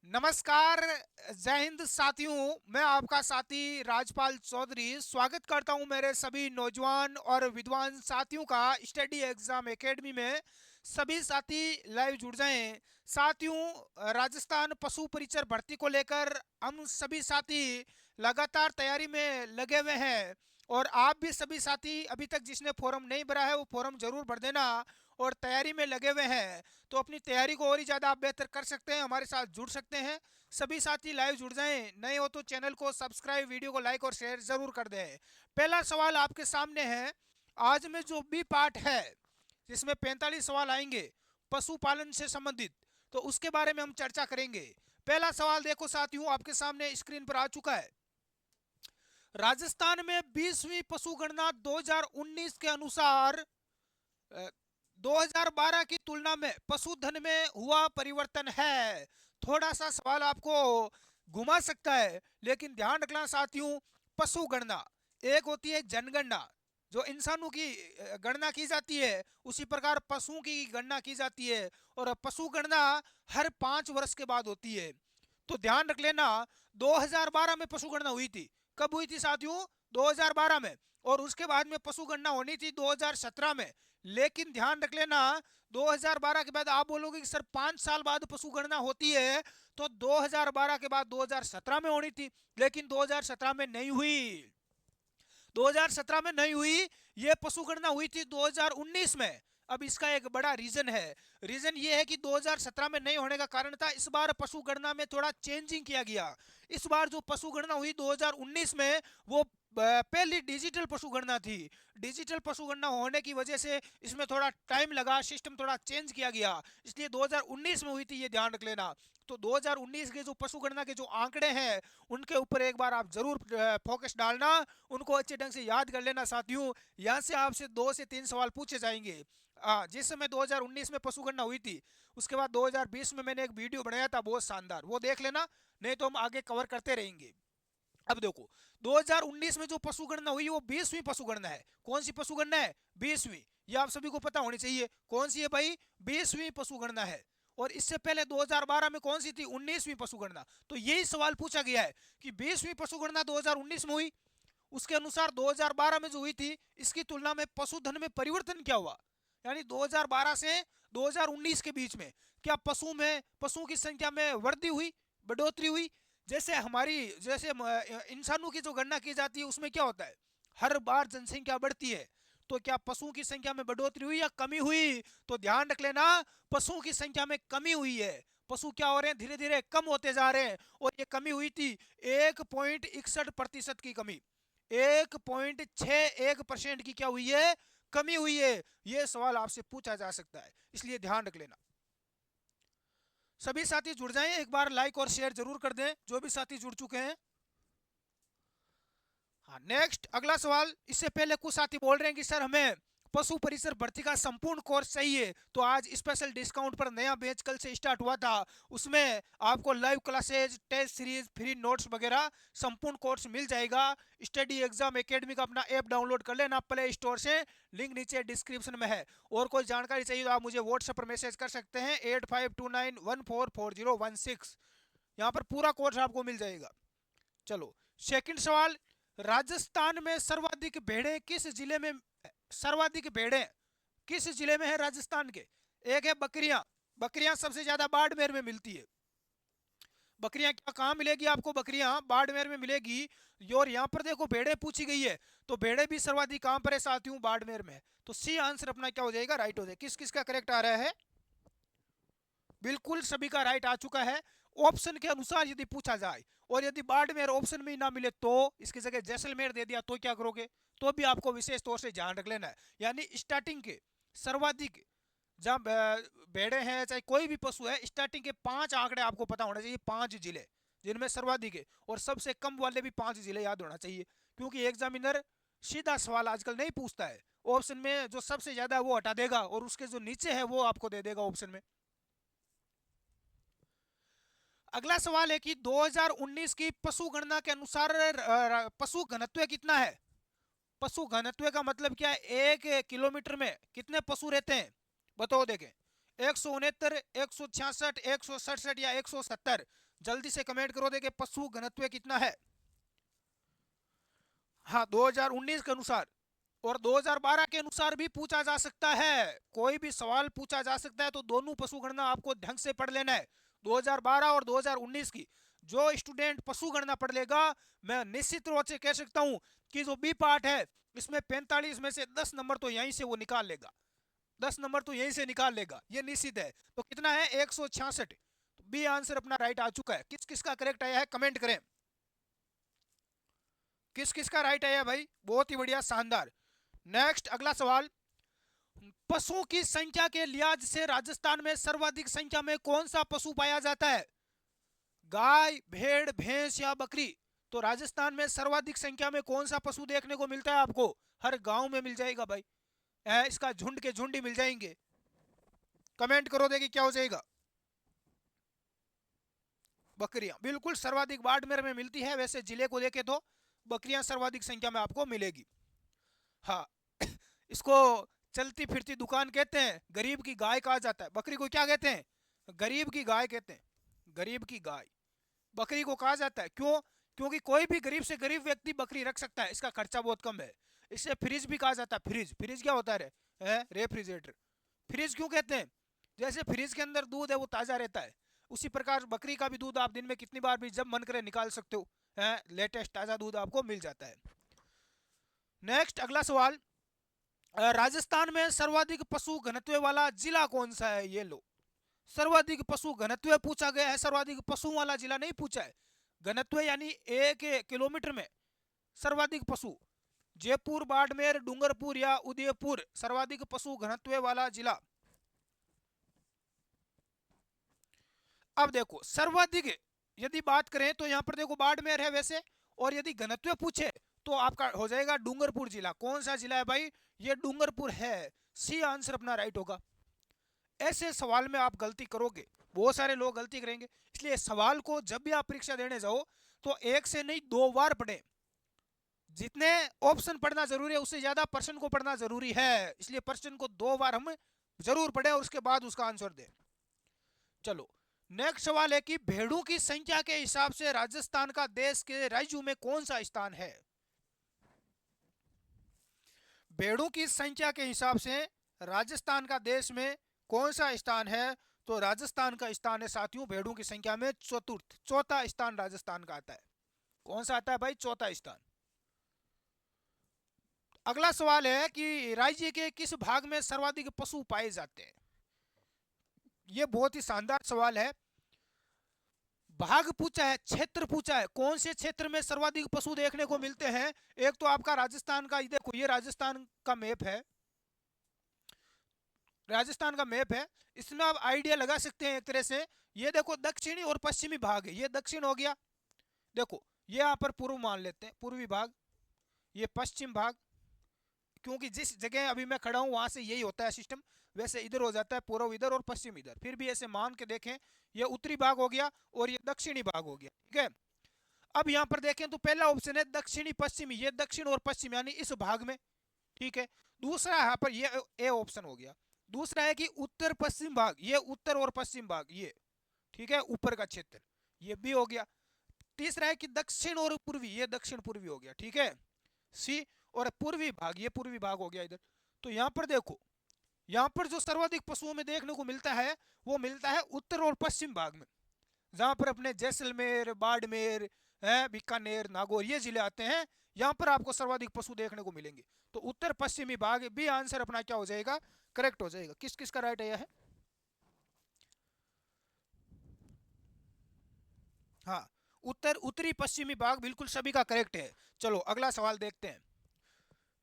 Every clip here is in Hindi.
नमस्कार। जय हिंद साथियों, मैं आपका साथी राजपाल चौधरी स्वागत करता हूं मेरे सभी नौजवान और विद्वान साथियों का स्टडी एग्जाम एकेडमी में। सभी साथी लाइव जुड़ जाएं। साथियों, राजस्थान पशु परिचर भर्ती को लेकर हम सभी साथी लगातार तैयारी में लगे हुए हैं। और आप भी सभी साथी अभी तक जिसने फॉर्म नहीं भरा है वो फॉर्म जरूर भर देना और तैयारी में लगे हुए हैं। तो अपनी तैयारी को और ही ज़्यादा आप बेहतर कर सकते हैं, हमारे साथ जुड़ सकते हैं। सभी साथी लाइव जुड़ जाएं। नए हो तो चैनल को सब्सक्राइब, वीडियो को लाइक और शेयर जरूर कर दें। पहला सवाल आपके सामने है। आज में जो बी पार्ट है जिसमें 45 सवाल आएंगे पशुपालन से संबंधित, तो उसके बारे में हम चर्चा करेंगे। पहला सवाल देखो साथियों, आपके सामने स्क्रीन पर आ चुका है। राजस्थान में 20वीं पशु गणना 2019 के अनुसार 2012 की तुलना में पशुधन में हुआ परिवर्तन है। थोड़ा सा सवाल आपको घुमा सकता है, लेकिन ध्यान रखना साथियों, पशु गणना एक होती है जनगणना, जो इंसानों की गणना की जाती है, उसी प्रकार पशुओं की गणना की जाती है। और पशु गणना हर 5 वर्ष के बाद होती है। तो ध्यान रख लेना, 2012 में पशु गणना हुई थी। कब हुई थी साथियों? 2012 में। और उसके बाद में पशु गणना होनी थी 2017 में। लेकिन ध्यान रख लेना, 2012 के बाद आप बोलोगे कि सर 5 साल बाद पशु गणना होती है, तो 2012 के बाद 2017 में होनी थी, लेकिन 2017 में नहीं हुई। 2017 में नहीं हुई, ये पशु गणना हुई थी 2019 में। अब इसका एक बड़ा रीजन है। रीजन ये है कि 2017 में नहीं होने का कारण था, इस बार पशु गणना में थोड़ा चेंजिंग किया गया। इस बार जो पशु गणना हुई 2019 में, वो पहली डिजिटल पशु गणना थी। डिजिटल पशु गणना होने की वजह से इसमें थोड़ा टाइम लगा, सिस्टम थोड़ा चेंज किया गया, इसलिए 2019 में हुई थी, ये ध्यान रख लेना। तो 2019 के जो पशु गणना के जो आंकड़े हैं, उनके ऊपर एक बार आप जरूर फोकस डालना, उनको अच्छे ढंग से याद कर लेना साथियों। यहाँ से आपसे 2 से 3 सवाल पूछे जाएंगे। जिस समय 2019 में पशु गणना हुई थी, उसके बाद 2020 में मैंने एक वीडियो बनाया था बहुत शानदार, वो देख लेना, नहीं तो हम आगे कवर करते रहेंगे। अब देखो, 2019 में जो पशु गणना हुई वो 20वीं पशु गणना है। कौन सी पशु गणना है? 20वीं। ये आप सभी को पता होनी चाहिए कौन सी है भाई, 20वीं पशु गणना है। और इससे पहले 2012 में कौन सी थी? 19वीं पशु गणना। तो यही सवाल पूछा गया है कि 20वीं पशु गणना 2019 में हुई, उसके अनुसार 2012 में जो हुई थी, इसकी तुलना में पशुधन में परिवर्तन क्या हुआ, यानी 2012 से 2019 के बीच में क्या पशुओं की संख्या में वृद्धि हुई, बढ़ोतरी हुई? जैसे इंसानों की जो गणना की जाती है उसमें क्या होता है, हर बार जनसंख्या बढ़ती है। तो क्या पशुओं की संख्या में बढ़ोतरी हुई या कमी हुई? तो ध्यान रख लेना, पशुओं की संख्या में कमी हुई है। पशु क्या हो रहे हैं? धीरे धीरे कम होते जा रहे हैं। और ये कमी हुई थी 1.61% की कमी, 1.61% की क्या हुई है? कमी हुई है। ये सवाल आपसे पूछा जा सकता है, इसलिए ध्यान रख लेना। सभी साथी जुड़ जाएं, एक बार लाइक और शेयर जरूर कर दें जो भी साथी जुड़ चुके हैं। हाँ, नेक्स्ट अगला सवाल। इससे पहले कुछ साथी बोल रहे हैं कि सर हमें पशु परिसर भर्ती का संपूर्ण कोर्स चाहिए, तो आज स्पेशल डिस्काउंट पर नया बैच कल से स्टार्ट हुआ था, उसमें आपको live classes, test series, free notes वगैरह संपूर्ण कोर्स मिल जाएगा। स्टडी एग्जाम एकेडमी का अपना ऐप डाउनलोड कर लेना प्ले स्टोर से, लिंक नीचे डिस्क्रिप्शन में है। और कोई जानकारी चाहिए तो आप मुझे व्हाट्सएप पर मैसेज कर सकते हैं 8529144016। यहाँ पर पूरा कोर्स आपको मिल जाएगा। चलो, सेकंड सवाल। राजस्थान में सर्वाधिक भेड़ें किस जिले में है राजस्थान के? एक है बकरियां। बकरियां सबसे ज्यादा बाड़मेर में मिलती है। बकरियां क्या कहाँ मिलेगी आपको? बकरियां बाड़मेर में मिलेगी। और यहाँ पर देखो भेड़ें पूछी गई है, तो भेड़ें भी सर्वाधिक कहाँ पर है साथियों? बाड़मेर में। तो सी आंसर अपना क्या हो जाएगा? राइट हो जाएगा। किस किस का करेक्ट आ रहा है? बिल्कुल सभी का राइट आ चुका है। ऑप्शन के अनुसार यदि पूछा जाए और यदि बाड़मेर ऑप्शन में ना मिले तो इसकी जगह जैसलमेर दे दिया तो क्या करोगे? तो भी आपको विशेष तौर से ध्यान रख लेना है, यानी स्टार्टिंग के सर्वाधिक जहां भेड़े हैं चाहे कोई भी पशु है, स्टार्टिंग के 5 आंकड़े आपको पता होना चाहिए, 5 जिले जिनमें सर्वाधिक है, और सबसे कम वाले भी 5 जिले याद होना चाहिए। क्योंकि एग्जामिनर सीधा सवाल आजकल नहीं पूछता है, ऑप्शन में जो सबसे ज्यादा है वो हटा देगा और उसके जो नीचे है वो आपको दे देगा ऑप्शन में। अगला सवाल है कि 2019 की पशु गणना के अनुसार पशु घनत्व कितना है? पशु घनत्व का मतलब क्या है? 1 किलोमीटर में कितने पशु रहते हैं? बताओ देखें। 169, 166, 167 या 170? जल्दी से कमेंट करो देखिए पशु घनत्व कितना है। हाँ 2019 के अनुसार और 2012 के अनुसार भी पूछा जा सकता है, कोई भी सवाल पूछा जा सकता है, तो दोनों पशु गणना आपको ढंग से पढ़ लेना है। 2012 और 2019 की जो स्टूडेंट पशु गणना पढ़ लेगा, मैं निश्चित रूप से कह सकता हूं कि जो बी पार्ट है इसमें 45 में से 10 नंबर तो यहीं से वो निकाल लेगा, 10 नंबर तो यहीं से निकाल लेगा, ये निश्चित है। तो कितना है 166। तो बी आंसर अपना राइट आ चुका है। किस किस का करेक्ट आया है कमेंट करें, किस किस का राइट आया भाई, बहुत ही बढ़िया शानदार। नेक्स्ट अगला सवाल, पशुओं की संख्या के लिहाज से राजस्थान में सर्वाधिक संख्या में कौन सा पशु पाया जाता है, गाय भेड़ भैंस या बकरी। तो राजस्थान में सर्वाधिक संख्या में कौन सा पशु देखने को मिलता है आपको, हर गांव में मिल जाएगा भाई, इसका झुंड के झुंड ही मिल जाएंगे। कमेंट करो देखिए क्या हो जाएगा, बकरियां बिल्कुल सर्वाधिक बाड़मेर में मिलती है, वैसे जिले को देखे तो बकरियां सर्वाधिक संख्या में आपको मिलेगी। हाँ इसको चलती फिरती दुकान कहते हैं, गरीब की गाय कहा जाता है, बकरी को क्या कहते हैं, गरीब की गाय कहते हैं, गरीब की गाय बकरी को कहा जाता है। क्यों, क्योंकि कोई भी गरीब से गरीब व्यक्ति बकरी रख सकता है, इसका खर्चा बहुत कम है। इसे फ्रिज भी कहा जाता है, फ्रिज, फ्रिज क्या होता है रेफ्रिजरेटर। फ्रिज क्यों कहते हैं, जैसे फ्रिज के अंदर दूध है वो ताज़ा रहता है, उसी प्रकार बकरी का भी दूध आप दिन में कितनी बार भी जब मन करे निकाल सकते हो, लेटेस्ट ताज़ा दूध आपको मिल जाता है। नेक्स्ट अगला सवाल, राजस्थान में सर्वाधिक पशु घनत्व वाला जिला कौन सा है, ये लो, सर्वाधिक पशु घनत्व पूछा गया है, सर्वाधिक पशु वाला जिला नहीं पूछा है। घनत्व यानी 1 किलोमीटर में सर्वाधिक पशु, जयपुर बाड़मेर डूंगरपुर या उदयपुर सर्वाधिक पशु घनत्व वाला जिला। अब देखो सर्वाधिक यदि बात करें तो यहां पर देखो बाड़मेर है वैसे, और यदि घनत्व पूछे तो आपका हो जाएगा डूंगरपुर जिला। कौन सा जिला है भाई, ये डूंगरपुर है, सी आंसर अपना राइट होगा। ऐसे सवाल में आप गलती करोगे, बहुत सारे लोग गलती करेंगे, इसलिए सवाल को जब भी आप परीक्षा देने जाओ तो एक से नहीं 2 बार पढ़ें। जितने ऑप्शन पढ़ना जरूरी है उससे ज्यादा प्रश्न को पढ़ना जरूरी है, इसलिए प्रश्न को 2 बार हम जरूर पढ़ें और उसके बाद उसका आंसर दें। चलो नेक्स्ट सवाल है कि भेड़ों की संख्या के हिसाब से राजस्थान का देश के राज्यों में कौन सा स्थान है। भेड़ों की संख्या के हिसाब से राजस्थान का देश में कौन सा स्थान है, तो राजस्थान का स्थान है साथियों भेड़ों की संख्या में चतुर्थ, चौथा स्थान राजस्थान का आता है। कौन सा आता है भाई, चौथा स्थान। अगला सवाल है कि राज्य के किस भाग में सर्वाधिक पशु पाए जाते हैं। यह बहुत ही शानदार सवाल है। भाग पूछा है, क्षेत्र पूछा है, कौन से क्षेत्र में सर्वाधिक पशु देखने को मिलते हैं। एक तो आपका राजस्थान का, देखो ये राजस्थान का मैप है, राजस्थान का मैप है, इसमें आप आइडिया लगा सकते हैं एक तरह से। ये देखो दक्षिणी और पश्चिमी भाग है, ये दक्षिण हो गया, देखो ये यहाँ पर पूर्व मान लेते हैं, पूर्वी भाग, ये पश्चिम भाग, क्योंकि जिस जगह अभी मैं खड़ा हूं वहां से यही होता है सिस्टम, वैसे इधर हो जाता है पूर्व इधर और पश्चिम इधर, फिर भी ऐसे मान के देखें, ये उत्तरी भाग हो गया और ये दक्षिणी भाग हो गया, ठीक है। अब यहाँ पर देखें तो पहला ऑप्शन है दक्षिणी पश्चिमी, ये दक्षिण और पश्चिम यानी इस भाग में, ठीक है। दूसरा यहाँ पर ये ए ऑप्शन हो गया। दूसरा है कि उत्तर पश्चिम भाग, ये उत्तर और पश्चिम भाग ये, ठीक है, ऊपर का क्षेत्र, ये भी हो गया। तीसरा है कि दक्षिण और पूर्वी, ये दक्षिण पूर्वी हो गया, ठीक है, सी। और पूर्वी भाग, ये पूर्वी भाग हो गया इधर। तो यहाँ पर देखो, यहाँ पर जो सर्वाधिक पशुओं में देखने को मिलता है वो मिलता है उत्तर और पश्चिम भाग में, जहां पर अपने जैसलमेर बाड़मेर है बीकानेर नागौर ये जिले आते हैं, यहाँ पर आपको सर्वाधिक पशु देखने को मिलेंगे। तो उत्तर पश्चिमी भाग भी आंसर अपना क्या हो जाएगा, करेक्ट हो जाएगा। किस किस का राइट है, हाँ उत्तर उत्तरी पश्चिमी भाग बिल्कुल सभी का करेक्ट है। चलो अगला सवाल देखते हैं।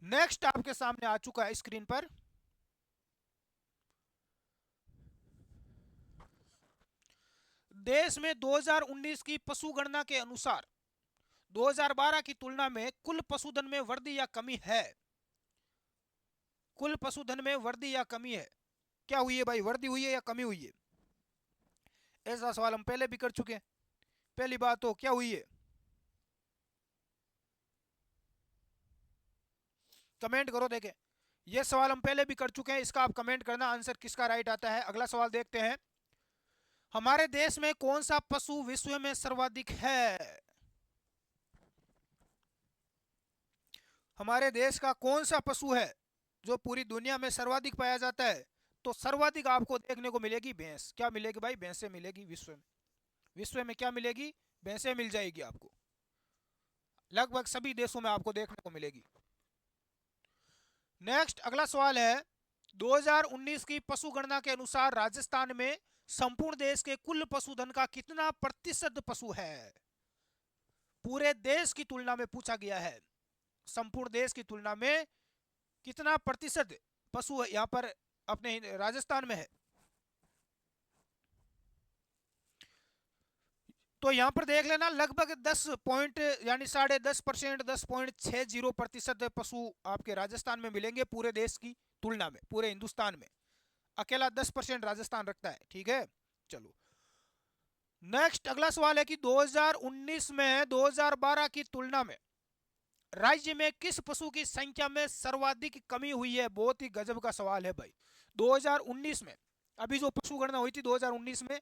नेक्स्ट आपके सामने आ चुका है स्क्रीन पर, देश में 2019 की पशु गणना के अनुसार 2012 की तुलना में कुल पशुधन में वृद्धि या कमी है। कुल पशुधन में वृद्धि या कमी है, क्या हुई है भाई, वृद्धि हुई है या कमी हुई है। ऐसा सवाल हम पहले भी कर चुके हैं। पहली बात तो क्या हुई है, कमेंट करो देखें। यह सवाल हम पहले भी कर चुके हैं, इसका आप कमेंट करना आंसर किसका राइट आता है। अगला सवाल देखते हैं, हमारे देश में कौन सा पशु विश्व में सर्वाधिक है? हमारे देश का कौन सा पशु है जो पूरी दुनिया में सर्वाधिक पाया जाता है? तो सर्वाधिक आपको देखने को मिलेगी भैंस। क्या मिलेगी भाई? भैंसे मिलेगी विश्व में। विश्व में क्या मिलेगी? भैंसे मिल जाएगी आपको। लगभग सभी देशों में आपको देखने को मिलेगी। नेक्स्ट अगला सवाल है, 2019 की पशु गणना के अनुसार राजस्थान में संपूर्ण देश के कुल पशुधन का कितना प्रतिशत पशु है? पूरे देश की तुलना में पूछा गया है। संपूर्ण देश की तुलना में कितना प्रतिशत पशु यहाँ पर अपने राजस्थान में है? तो यहाँ पर देख लेना, लगभग 10 पॉइंट यानी 10.5%, 10.60% पशु आपके राजस्थान में मिलेंगे पूरे देश की तुलना में। पूरे हिंदुस्तान में अकेला 10% राजस्थान रखता है। ठीक है, चलो नेक्स्ट अगला सवाल है कि 2019 में 2012 की तुलना में राज्य में किस पशु की संख्या में सर्वाधिक कमी हुई है? बहुत ही गजब का सवाल है भाई। 2019 में, अभी जो पशु गणना हुई थी 2019 में,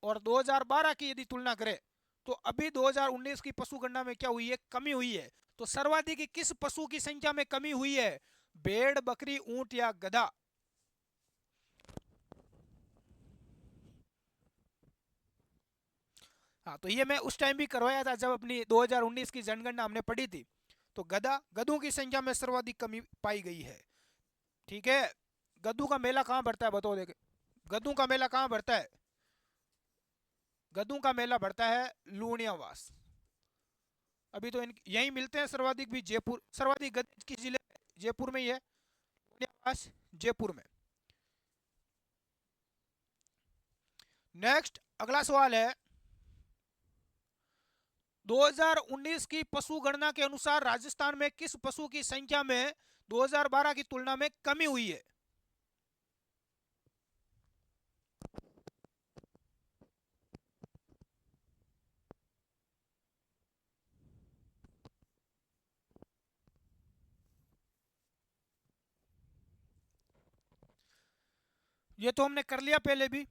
और 2012 की यदि तुलना करें तो अभी 2019 की पशु गणना में क्या हुई है? कमी हुई है। तो सर्वाधिक किस पशु की संख्या में कमी हुई है? भेड़, बकरी, ऊंट या गधा? हाँ, तो ये मैं उस टाइम भी करवाया था जब अपनी 2019 की जनगणना हमने पढ़ी थी। तो गधों की संख्या में सर्वाधिक कमी पाई गई है। ठीक है, गधों का मेला कहाँ बढ़ता है बताओ? देखे, गधों का मेला कहाँ बढ़ता है? गधों का मेला बढ़ता है लूणियावास। अभी तो यहीं मिलते हैं सर्वाधिक भी। जयपुर सर्वाधिक गधे किस जिले में? जयपुर में ही है लूणियावास, जयपुर में। नेक्स्ट अगला सवाल है, 2019 की पशु गणना के अनुसार राजस्थान में किस पशु की संख्या में 2012 की तुलना में कमी हुई है? ये तो हमने कर लिया पहले भी,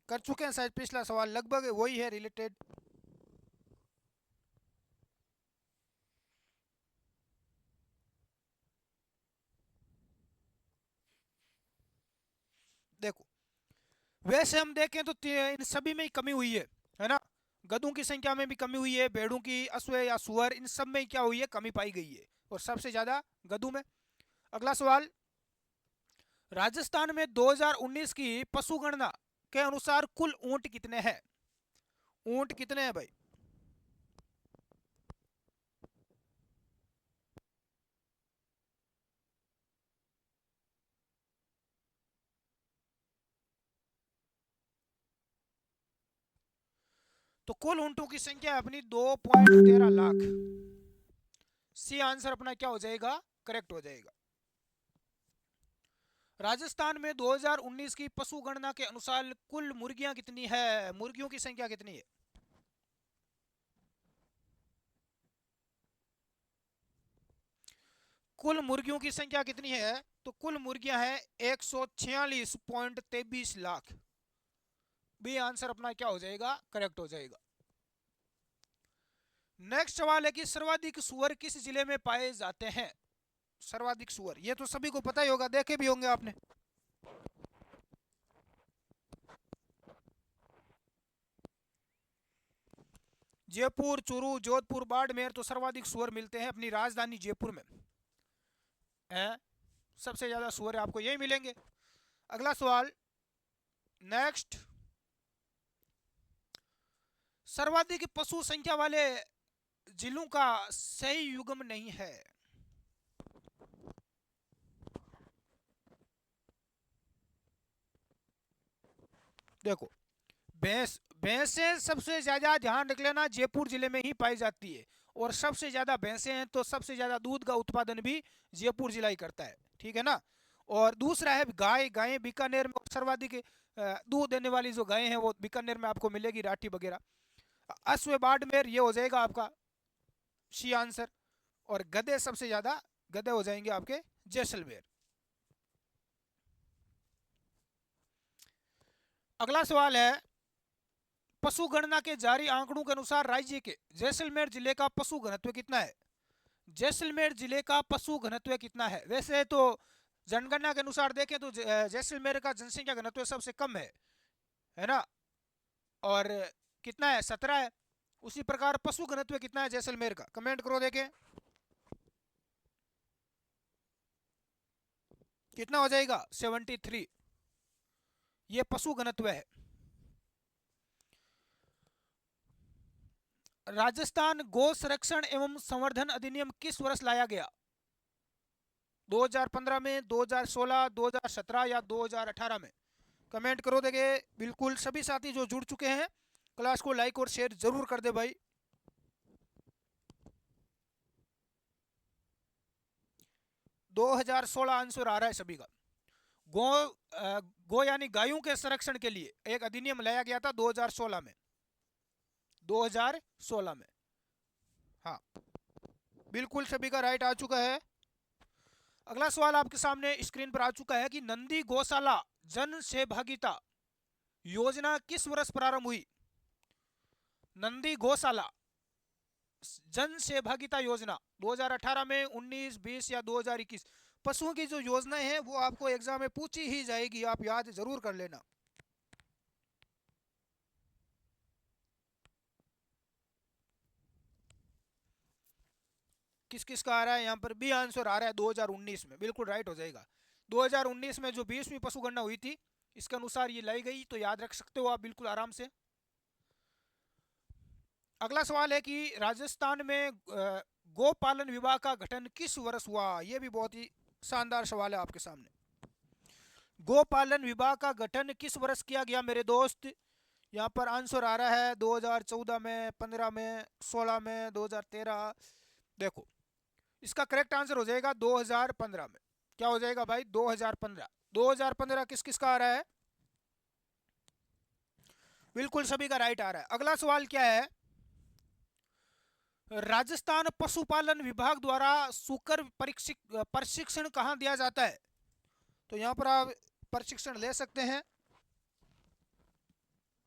कर चुके हैं शायद। पिछला सवाल लगभग वही है, रिलेटेड। देखो, वैसे हम देखें तो इन सभी में ही कमी हुई है ना? गधों की संख्या में भी कमी हुई है, भेड़ों की, अश्व या सुअर, इन सब में क्या हुई है? कमी पाई गई है, और सबसे ज्यादा गधों में। अगला सवाल, राजस्थान में 2019 की पशु गणना के अनुसार कुल ऊंट कितने हैं? ऊंट कितने हैं भाई? तो कुल ऊंटों की संख्या है अपनी 2.13 लाख। सी आंसर अपना क्या हो जाएगा? करेक्ट हो जाएगा। राजस्थान में 2019 की पशु गणना के अनुसार कुल मुर्गियां कितनी है? मुर्गियों की संख्या कितनी है? कुल मुर्गियों की संख्या कितनी है? तो कुल मुर्गियां हैं 146.23 लाख। बी आंसर अपना क्या हो जाएगा? करेक्ट हो जाएगा। नेक्स्ट सवाल है कि सर्वाधिक सुअर किस जिले में पाए जाते हैं? सर्वाधिक सुअर, ये तो सभी को पता ही होगा, देखे भी होंगे आपने। जयपुर, चूरू, जोधपुर, बाड़मेर, तो सर्वाधिक सुअर मिलते हैं अपनी राजधानी जयपुर में। है, सबसे ज्यादा सुअर आपको यही मिलेंगे। अगला सवाल, नेक्स्ट, सर्वाधिक पशु संख्या वाले जिलों का सही युग्म नहीं है। देखो, भैंस भैंसें सबसे ज्यादा, ध्यान रख लेना, जयपुर जिले में ही पाई जाती है। और सबसे ज्यादा भैंसें हैं तो सबसे ज्यादा दूध का उत्पादन भी जयपुर जिला ही करता है। ठीक है ना? और दूसरा है गाय। गायें बीकानेर में सर्वाधिक दूध देने वाली जो गायें हैं वो बीकानेर में आपको मिलेगी, राठी वगैरह। अश्व, बाड़मेर, ये हो जाएगा आपका सी आंसर। और गधे सबसे ज्यादा, गधे हो जाएंगे आपके जैसलमेर। अगला सवाल है, पशु गणना के जारी आंकड़ों के अनुसार राज्य के जैसलमेर जिले का पशु घनत्व कितना है? जैसलमेर जिले का पशु घनत्व कितना है? वैसे तो जनगणना के अनुसार देखें तो जैसलमेर का जनसंख्या घनत्व सबसे कम है ना, और कितना है? 17 है। उसी प्रकार पशु घनत्व कितना है जैसलमेर का? कमेंट करो देखें कितना हो जाएगा। 73, ये पशु घनत्व है। राजस्थान गौ संरक्षण एवं संवर्धन अधिनियम किस वर्ष लाया गया? 2015 में, 2016, 2017 या 2018 में? कमेंट करो देंगे। बिल्कुल सभी साथी जो जुड़ चुके हैं क्लास को लाइक और शेयर जरूर कर दे भाई। 2016 आंसर आ रहा है सभी का। गो यानी गायों के संरक्षण के लिए एक अधिनियम लाया गया था 2016 में। 2016 में, हाँ बिल्कुल सभी का राइट आ चुका है। अगला सवाल आपके सामने स्क्रीन पर आ चुका है कि नंदी गौशाला जन सहभागिता योजना किस वर्ष प्रारंभ हुई? नंदी गौशाला जन सहभागिता योजना 2018 में, 19, 20 या 2021? पशुओं की जो योजनाएं हैं वो आपको एग्जाम में पूछी ही जाएगी, आप याद जरूर कर लेना। किस किस का आ रहा है? यहाँ पर बी आंसर आ रहा है 2019 में, बिल्कुल राइट हो जाएगा। 2019 में जो 20वीं पशु गणना हुई थी इसके अनुसार ये लाई गई, तो याद रख सकते हो आप बिल्कुल आराम से। अगला सवाल है कि राजस्थान में गोपालन विभाग का गठन किस वर्ष हुआ? ये भी बहुत ही शानदार सवाल है आपके सामने। गोपालन विभाग का गठन किस वर्ष किया गया मेरे दोस्त? यहाँ पर आंसर आ रहा है 2014 में, 15 में, 16 में, 2013। देखो इसका करेक्ट आंसर हो जाएगा 2015 में। क्या हो जाएगा भाई? 2015। 2015 किस किस का आ रहा है? बिल्कुल सभी का राइट आ रहा है। अगला सवाल क्या है? राजस्थान पशुपालन विभाग द्वारा सुकर प्रशिक्षण कहाँ दिया जाता है? तो यहाँ पर आप प्रशिक्षण ले सकते हैं,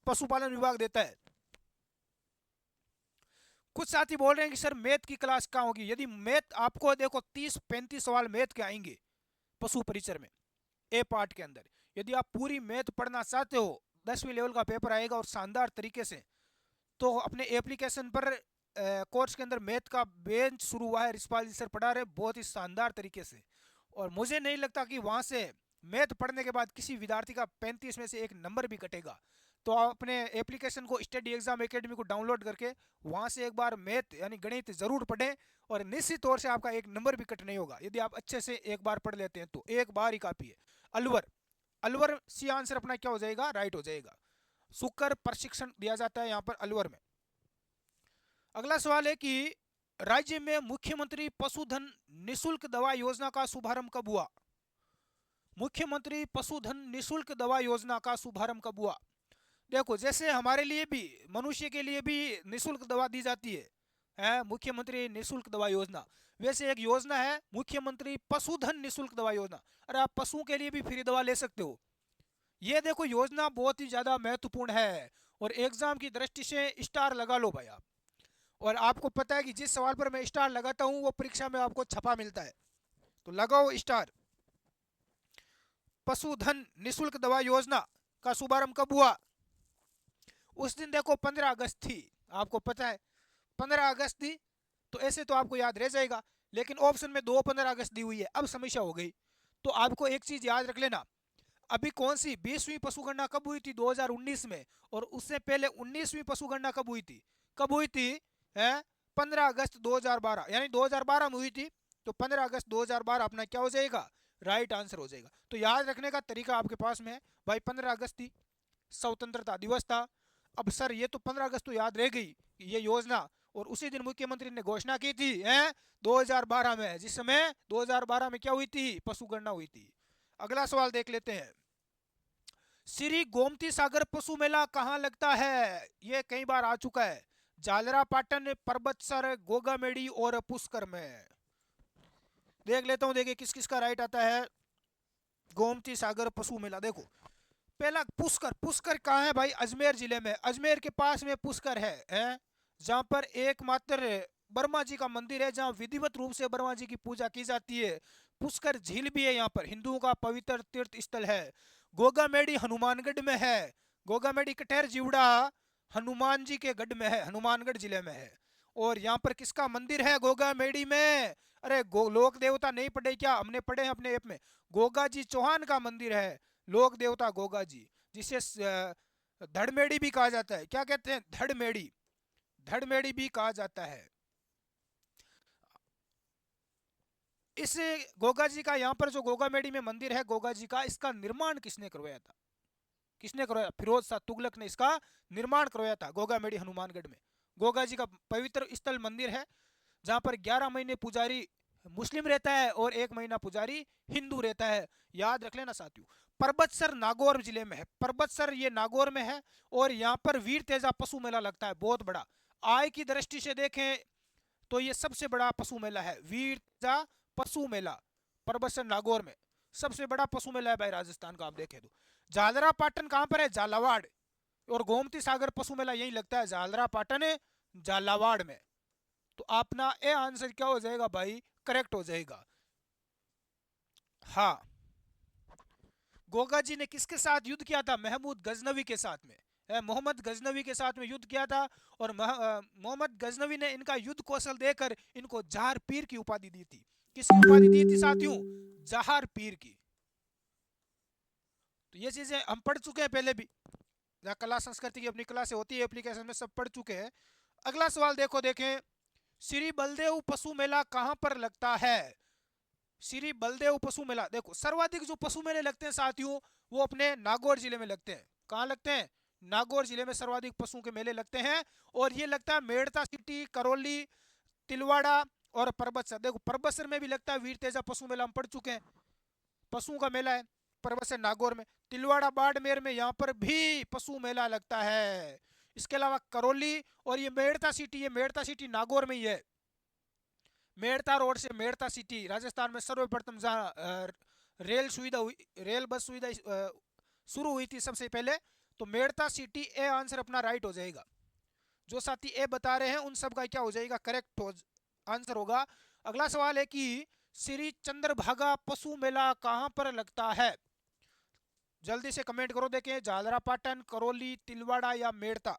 पशुपालन विभाग देता है। कुछ साथी बोल रहे हैं कि सर मैथ की क्लास कहाँ होगी? यदि मैथ आपको देखो 30-35 सवाल मैथ के आएंगे पशु परिचर में, ए पार्ट के अंदर। यदि आप पूरी मैथ पढ़ना चाहते हो, 10वीं लेवल का पेपर आएगा और शानदार तरीके से, तो अपने एप्लीकेशन पर कोर्स के अंदर मैथ का बेंच शुरू हुआ है, रिशपाल जी सर पढ़ा रहे बहुत ही शानदार तरीके से। और मुझे नहीं लगता कि वहाँ से मैथ पढ़ने के बाद किसी विद्यार्थी का 35 में से एक नंबर भी कटेगा। तो आप अपने एप्लीकेशन को स्टडी एग्जाम एकेडमी को डाउनलोड करके वहाँ से एक बार मैथ यानी गणित जरूर पढ़ें, और निश्चित तौर से आपका एक नंबर भी कट नहीं होगा यदि आप अच्छे से एक बार पढ़ लेते हैं तो। एक बार ही काफ़ी है। अलवर, अलवर सी आंसर अपना क्या हो जाएगा? राइट हो जाएगा। सुकर प्रशिक्षण दिया जाता है यहाँ पर अलवर में। अगला सवाल है कि राज्य में मुख्यमंत्री पशुधन निशुल्क दवा योजना का शुभारंभ कब हुआ? मुख्यमंत्री पशुधन निशुल्क दवा योजना का शुभारंभ कब हुआ? देखो जैसे हमारे लिए भी, मनुष्य के लिए भी निशुल्क दवा दी जाती है मुख्यमंत्री निशुल्क दवा योजना, वैसे एक योजना है मुख्यमंत्री पशुधन निशुल्क दवा योजना। अरे आप पशुओं के लिए भी फ्री दवा ले सकते हो। ये देखो योजना बहुत ही ज्यादा महत्वपूर्ण है, और एग्जाम की दृष्टि से स्टार लगा लो भाई आप। और आपको पता है कि जिस सवाल पर मैं स्टार लगाता हूं वो परीक्षा में आपको छपा मिलता है, तो लगाओ स्टार। पशुधन निशुल्क दवा योजना का शुभारंभ कब हुआ? उस दिन देखो 15 अगस्त थी, आपको पता है 15 अगस्त थी, तो ऐसे तो आपको याद रह जाएगा। लेकिन ऑप्शन में 15 अगस्त दी हुई है, अब समस्या हो गई। तो आपको एक चीज याद रख लेना, अभी कौन सी 20वीं पशुगणना कब हुई थी? 2019 में। और उससे पहले 19वीं पशुगणना कब हुई थी? कब हुई थी? है 15 अगस्त 2012, यानी 2012 में हुई थी। तो 15 अगस्त 2012 अपना क्या हो जाएगा? राइट आंसर हो जाएगा। तो याद रखने का तरीका आपके पास में है भाई। 15 अगस्त थी, स्वतंत्रता दिवस था। अब सर ये तो 15 अगस्त तो याद रह गई ये योजना, और उसी दिन मुख्यमंत्री ने घोषणा की थी 2012 में, जिस समय 2012 में क्या हुई थी? पशुगणना हुई थी। अगला सवाल देख लेते हैं। श्री गोमती सागर पशु मेला कहाँ लगता है? ये कई बार आ चुका है। जालरा पाटन, पर्वतसर, गोगामेड़ी और पुष्कर में। देख लेता हूं, देखिए किस किस का राइट आता है। गोमती सागर पशु मेला देखो पहला पुष्कर, पुष्कर कहाँ है भाई? अजमेर जिले में, अजमेर के पास में पुष्कर है? जहाँ पर एकमात्र वर्मा जी का मंदिर है, जहाँ विधिवत रूप से वर्मा जी की पूजा की जाती है। पुष्कर झील भी है यहाँ पर, हिंदुओं का पवित्र तीर्थ स्थल है। गोगामेडी हनुमानगढ़ में है। गोगामेडी कटेर जीवड़ा हनुमान जी के गढ़ में है, हनुमानगढ़ जिले में है। और यहाँ पर किसका मंदिर है गोगामेडी में? अरे लोक देवता नहीं पढ़े क्या? हमने पढ़े हैं अपने ऐप में। गोगा जी चौहान का मंदिर है, लोक देवता गोगा जी, जिसे धड़मेड़ी भी कहा जाता है। क्या कहते हैं? धड़मेड़ी, धड़मेड़ी भी कहा जाता है। इस गोगा जी का, यहाँ पर जो गोगामेडी में मंदिर है गोगा जी का, इसका निर्माण किसने करवाया था? किसने करवाया? फिरोज शाह तुगलक ने इसका निर्माण करवाया था गोगामेडी हनुमानगढ़ में। गोगा जी का पवित्र स्थल मंदिर है, जहां पर 11 महीने पुजारी मुस्लिम रहता है और 1 महीना पुजारी हिंदू रहता है। याद रख लेना साथियों। परबतसर नागौर जिले में है, परबतसर ये नागौर में है। और यहाँ पर वीर तेजा पशु मेला लगता है, बहुत बड़ा। आय की दृष्टि से देखें तो ये सबसे बड़ा पशु मेला है, वीर तेजा पशु मेला, परबतसर नागौर में सबसे बड़ा पशु मेला है भाई राजस्थान का। आप देखें तो झालरा पाटन कहाँ पर है? झालावाड़। और गोमती सागर पशु मेला यही लगता है, झालरा पाटन झालावाड़ में। तो अपना ए आंसर क्या हो जाएगा भाई? करेक्ट हो जाएगा। हाँ, गोगा जी ने किसके साथ युद्ध किया था? महमूद गजनवी के साथ में, मोहम्मद गजनवी के साथ में युद्ध किया था। और मोहम्मद गजनवी ने इनका युद्ध कौशल देकर इनको जहार पीर की उपाधि दी थी। किसकी उपाधि दी थी साथियों? जहार पीर की। तो ये चीजें हम पढ़ चुके हैं पहले भी, कला संस्कृति की अपनी क्लास होती है, एप्लीकेशन में सब पढ़ चुके हैं। अगला सवाल देखो, देखें, श्री बलदेव पशु मेला कहां पर लगता है? श्री बलदेव पशु मेला, देखो सर्वाधिक जो पशु मेले लगते हैं साथियों, वो अपने नागौर जिले में लगते हैं। कहाँ लगते हैं? नागौर जिले में सर्वाधिक पशु के मेले लगते हैं। और ये लगता है मेड़ता सिटी, करौली, तिलवाड़ा और परबतसर। देखो परबतसर में भी लगता है वीर तेजा पशु मेला, हम पढ़ चुके हैं, पशुओं का मेला है परबतसर नागौर में। तिलवाड़ा बाड़मेर में यहाँ पर भी पशु मेला लगता है। इसके अलावा करौली और ये मेड़ता सिटी, ये मेड़ता सिटी नागौर में ही है। मेड़ता रोड से मेड़ता सिटी, राजस्थान में सर्वप्रथम जहाँ रेल सुविधा हुई, रेल बस सुविधा शुरू हुई थी सबसे पहले। तो मेड़ता सिटी ए आंसर अपना राइट हो जाएगा। जो साथी ए बता रहे हैं उन सब का क्या हो जाएगा? करेक्ट आंसर होगा। अगला सवाल है कि श्री चंद्रभागा पशु मेला कहां पर लगता है? जल्दी से कमेंट करो, देखें, झालरा पाटन, करौली, तिलवाड़ा या मेड़ता।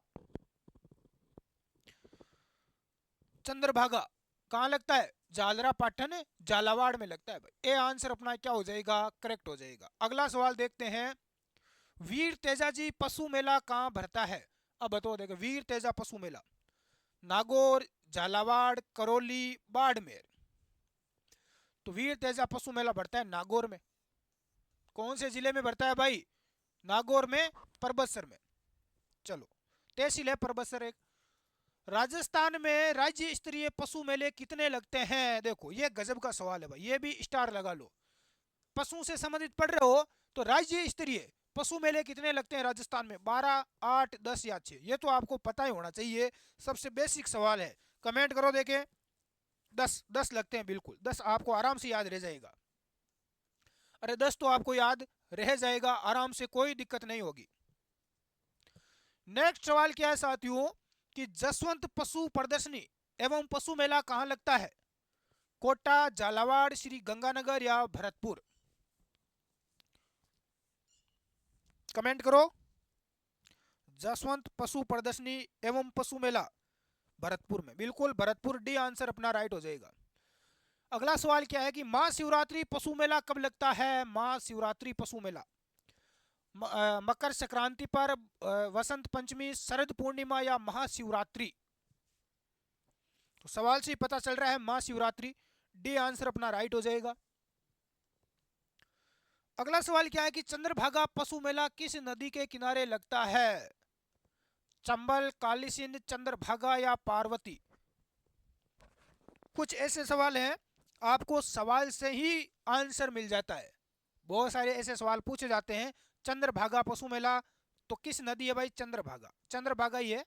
चंद्रभागा कहाँ लगता है? झालरा पाटन झालावाड़ में लगता है भाई। ए आंसर अपना क्या हो जाएगा? करेक्ट हो जाएगा। अगला सवाल देखते हैं, वीर तेजाजी पशु मेला कहाँ भरता है? अब बताओ, देखो वीर तेजा पशु मेला नागौर, झालावाड़, करौली, बाड़मेर। तो वीर तेजा पशु मेला भरता है नागौर में। कौन से जिले में भरता है भाई? नागौर में, परबतसर में। चलो, तहसील है परबतसर एक। राजस्थान में राज्य स्तरीय पशु मेले कितने लगते हैं? देखो ये गजब का सवाल है भाई, ये भी स्टार लगा लो। पशु से संबंधित पढ़ रहे हो तो राज्य स्तरीय पशु मेले कितने लगते हैं राजस्थान में? 12, 8, 10 या 6? ये तो आपको पता ही होना चाहिए, सबसे बेसिक सवाल है। कमेंट करो, देखें। 10, 10 लगते हैं, बिल्कुल 10 आपको आराम से याद रह जाएगा। अरे 10 तो आपको याद रह जाएगा आराम से, कोई दिक्कत नहीं होगी। नेक्स्ट सवाल क्या है साथियों कि जसवंत पशु प्रदर्शनी एवं पशु मेला कहां लगता है? कोटा, झालावाड़, श्री गंगानगर या भरतपुर? कमेंट करो। जसवंत पशु प्रदर्शनी एवं पशु मेला भरतपुर में, बिल्कुल भरतपुर, डी आंसर अपना राइट हो जाएगा। अगला सवाल क्या है कि महाशिवरात्रि पशु मेला कब लगता है? महाशिवरात्रि पशु मेला मकर संक्रांति पर, वसंत पंचमी, शरद पूर्णिमा या महाशिवरात्रि? तो सवाल से ही पता चल रहा है महाशिवरात्रि, डी आंसर अपना राइट हो जाएगा। अगला सवाल क्या है कि चंद्रभागा पशु मेला किस नदी के किनारे लगता है? चंबल, काली सिंध, चंद्रभागा या पार्वती? कुछ ऐसे सवाल हैं आपको सवाल से ही आंसर मिल जाता है, बहुत सारे ऐसे सवाल पूछे जाते हैं। चंद्रभागा पशु मेला तो किस नदी है भाई? चंद्रभागा, चंद्रभागा ही है,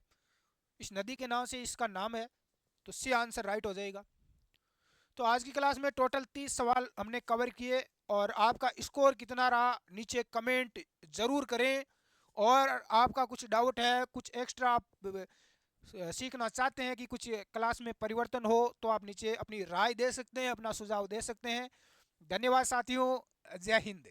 इस नदी के नाम से इसका नाम है। तो सी आंसर राइट हो जाएगा। तो आज की क्लास में टोटल 30 सवाल हमने कवर किए। और आपका स्कोर कितना रहा नीचे कमेंट ज़रूर करें। और आपका कुछ डाउट है, कुछ एक्स्ट्रा आप सीखना चाहते हैं कि कुछ क्लास में परिवर्तन हो, तो आप नीचे अपनी राय दे सकते हैं, अपना सुझाव दे सकते हैं। धन्यवाद साथियों। जय हिंद।